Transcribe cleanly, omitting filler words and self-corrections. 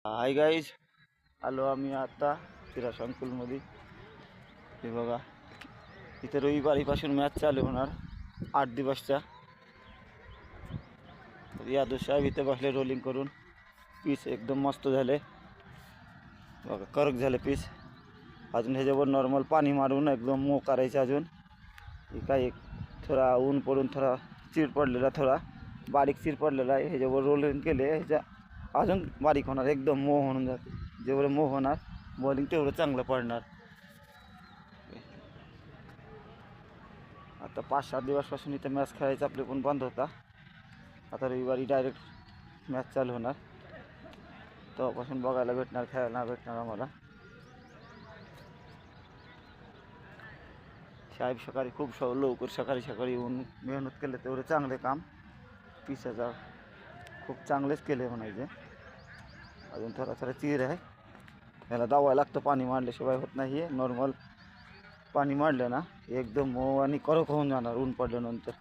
Hi guys, आलो आम्ही आता तिरा संकुलमध्ये. हे बघा, इथे रविवारीपासून मॅच चालू होणार 8 दिवसच्या. या दुसऱ्या इथे बसले रोलिंग करून. पीस एकदम मस्त झाले बघा, कडक झाले पीस. अजून ह्याच्यावर नॉर्मल पाणी मारून एकदम मऊ करायचे. अजून हे काय थोडा ऊन पडून थोडा चीर पडलेला, थोडा बारीक चीर पडलेला आहे. ह्याच्यावर रोलिंग केले, ह्याच्या अजून बारीक होणार, एकदम मऊ होऊन जाते. जेवढं मऊ होणार बॉलिंग तेवढं चांगलं पडणार. आता 5-7 दिवसापासून इथे मॅच खेळायचा आपले पण बंद होता. आता रविवारी डायरेक्ट मॅच चालू होणार, तेव्हापासून बघायला भेटणार, खेळायला भेटणार आम्हाला. साहेब सकाळी खूप लवकर सकाळी येऊन मेहनत केलं, तेवढं चांगले काम पिसाचा खूप चांगलेच केले म्हणायचे. अजून थोडा चीर आहे, याला दावायला लागतं. पाणी मारल्याशिवाय होत नाही. नॉर्मल पाणी मारलं ना एकदम मऊ आणि कडक होऊन जाणार ऊन पडल्यानंतर.